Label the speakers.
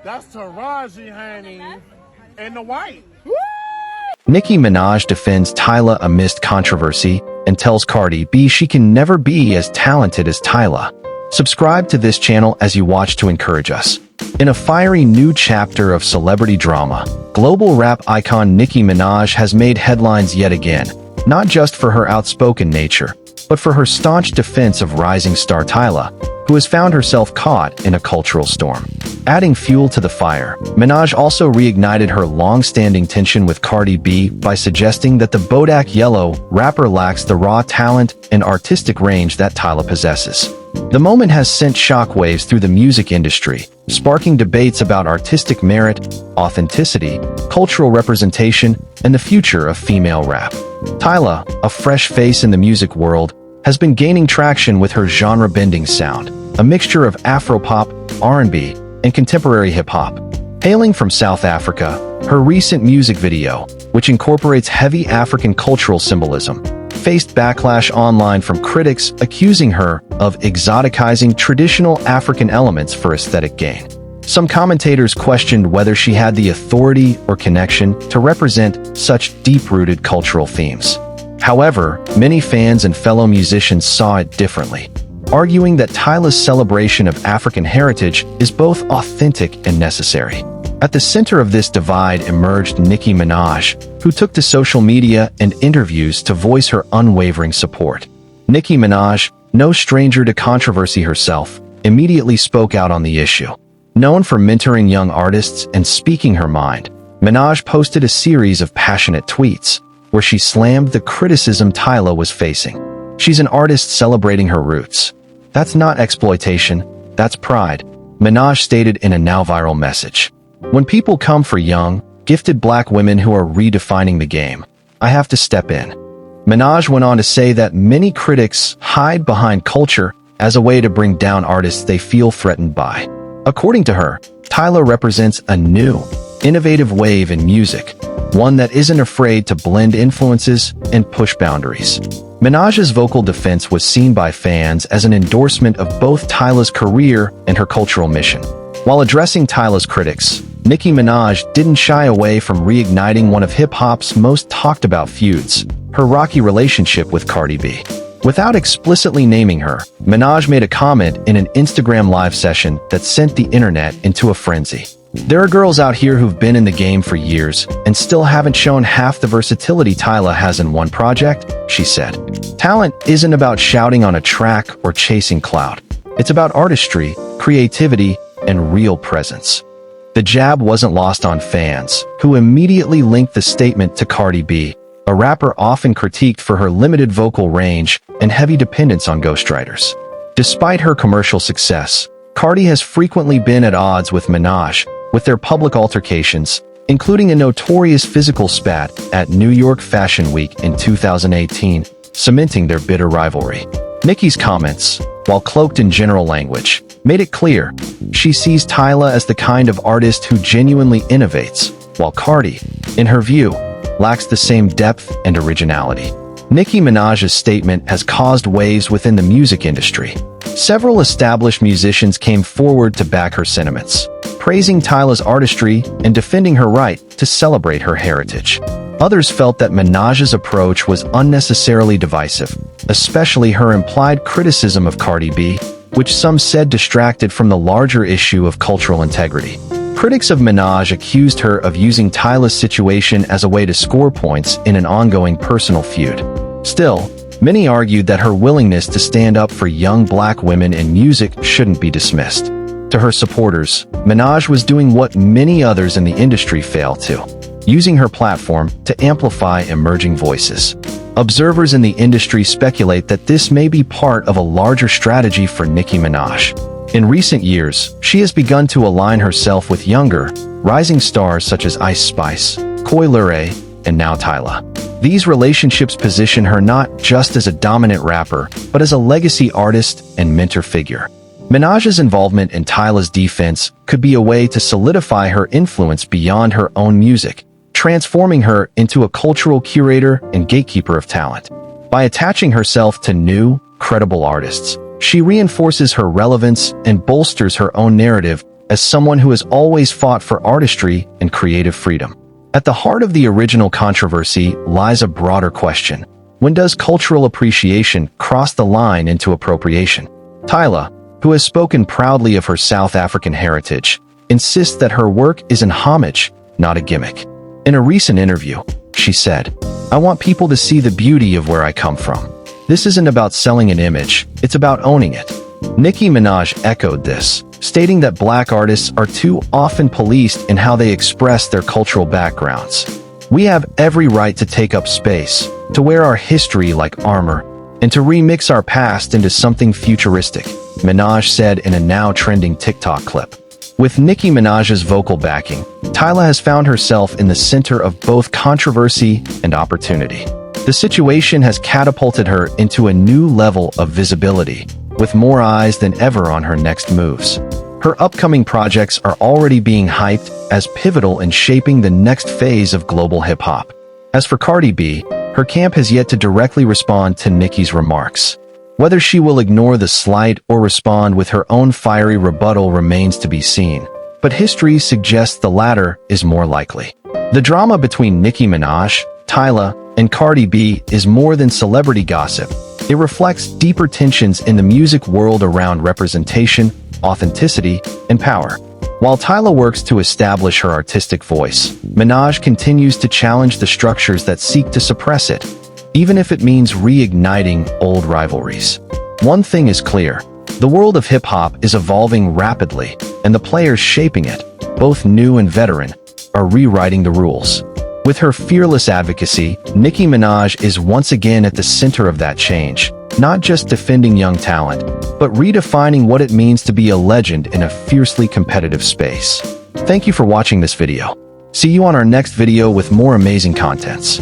Speaker 1: That's Taraji, honey. And the white.
Speaker 2: Nicki Minaj defends Tyla Amist controversy and tells Cardi B she can never be as talented as Tyla. Subscribe to this channel as you watch to encourage us. In a fiery new chapter of celebrity drama, global rap icon Nicki Minaj has made headlines yet again, not just for her outspoken nature, but for her staunch defense of rising star Tyla, who has found herself caught in a cultural storm. Adding fuel to the fire, Minaj also reignited her long-standing tension with Cardi B by suggesting that the Bodak Yellow rapper lacks the raw talent and artistic range that Tyla possesses. The moment has sent shockwaves through the music industry, sparking debates about artistic merit, authenticity, cultural representation, and the future of female rap. Tyla, a fresh face in the music world, has been gaining traction with her genre-bending sound, a mixture of Afropop, R&B, and contemporary hip-hop. Hailing from South Africa, her recent music video, which incorporates heavy African cultural symbolism, faced backlash online from critics accusing her of exoticizing traditional African elements for aesthetic gain. Some commentators questioned whether she had the authority or connection to represent such deep-rooted cultural themes. However, many fans and fellow musicians saw it differently, arguing that Tyla's celebration of African heritage is both authentic and necessary. At the center of this divide emerged Nicki Minaj, who took to social media and interviews to voice her unwavering support. Nicki Minaj, no stranger to controversy herself, immediately spoke out on the issue. Known for mentoring young artists and speaking her mind, Minaj posted a series of passionate tweets, where she slammed the criticism Tyla was facing. She's an artist celebrating her roots. That's not exploitation, that's pride, Minaj stated in a now viral message. When people come for young, gifted black women who are redefining the game, I have to step in. Minaj went on to say that many critics hide behind culture as a way to bring down artists they feel threatened by. According to her, Tyla represents a new, innovative wave in music, one that isn't afraid to blend influences and push boundaries. Minaj's vocal defense was seen by fans as an endorsement of both Tyla's career and her cultural mission. While addressing Tyla's critics, Nicki Minaj didn't shy away from reigniting one of hip-hop's most talked-about feuds, her rocky relationship with Cardi B. Without explicitly naming her, Minaj made a comment in an Instagram live session that sent the internet into a frenzy. There are girls out here who've been in the game for years and still haven't shown half the versatility Tyla has in one project, she said. Talent isn't about shouting on a track or chasing clout. It's about artistry, creativity, and real presence. The jab wasn't lost on fans, who immediately linked the statement to Cardi B, a rapper often critiqued for her limited vocal range and heavy dependence on ghostwriters. Despite her commercial success, Cardi has frequently been at odds with Minaj, with their public altercations, including a notorious physical spat at New York Fashion Week in 2018, cementing their bitter rivalry. Nicki's comments, while cloaked in general language, made it clear she sees Tyla as the kind of artist who genuinely innovates, while Cardi, in her view, lacks the same depth and originality. Nicki Minaj's statement has caused waves within the music industry. Several established musicians came forward to back her sentiments, praising Tyla's artistry and defending her right to celebrate her heritage. Others felt that Minaj's approach was unnecessarily divisive, especially her implied criticism of Cardi B, which some said distracted from the larger issue of cultural integrity. Critics of Minaj accused her of using Tyla's situation as a way to score points in an ongoing personal feud. Still, many argued that her willingness to stand up for young black women in music shouldn't be dismissed. To her supporters, Minaj was doing what many others in the industry fail to, using her platform to amplify emerging voices. Observers in the industry speculate that this may be part of a larger strategy for Nicki Minaj. In recent years, she has begun to align herself with younger, rising stars such as Ice Spice, Coi Leray, and now Tyla. These relationships position her not just as a dominant rapper, but as a legacy artist and mentor figure. Minaj's involvement in Tyla's defense could be a way to solidify her influence beyond her own music, transforming her into a cultural curator and gatekeeper of talent. By attaching herself to new, credible artists, she reinforces her relevance and bolsters her own narrative as someone who has always fought for artistry and creative freedom. At the heart of the original controversy lies a broader question. When does cultural appreciation cross the line into appropriation? Tyla, who has spoken proudly of her South African heritage, insists that her work is an homage, not a gimmick. In a recent interview, she said, "I want people to see the beauty of where I come from. This isn't about selling an image, it's about owning it." Nicki Minaj echoed this, stating that Black artists are too often policed in how they express their cultural backgrounds. "We have every right to take up space, to wear our history like armor, and to remix our past into something futuristic," Minaj said in a now-trending TikTok clip. With Nicki Minaj's vocal backing, Tyla has found herself in the center of both controversy and opportunity. The situation has catapulted her into a new level of visibility, with more eyes than ever on her next moves. Her upcoming projects are already being hyped as pivotal in shaping the next phase of global hip-hop. As for Cardi B, her camp has yet to directly respond to Nicki's remarks. Whether she will ignore the slight or respond with her own fiery rebuttal remains to be seen, but history suggests the latter is more likely. The drama between Nicki Minaj, Tyla, and Cardi B is more than celebrity gossip. It reflects deeper tensions in the music world around representation, authenticity, and power. While Tyla works to establish her artistic voice, Minaj continues to challenge the structures that seek to suppress it, even if it means reigniting old rivalries. One thing is clear: the world of hip-hop is evolving rapidly, and the players shaping it, both new and veteran, are rewriting the rules. With her fearless advocacy, Nicki Minaj is once again at the center of that change, not just defending young talent, but redefining what it means to be a legend in a fiercely competitive space. Thank you for watching this video. See you on our next video with more amazing contents.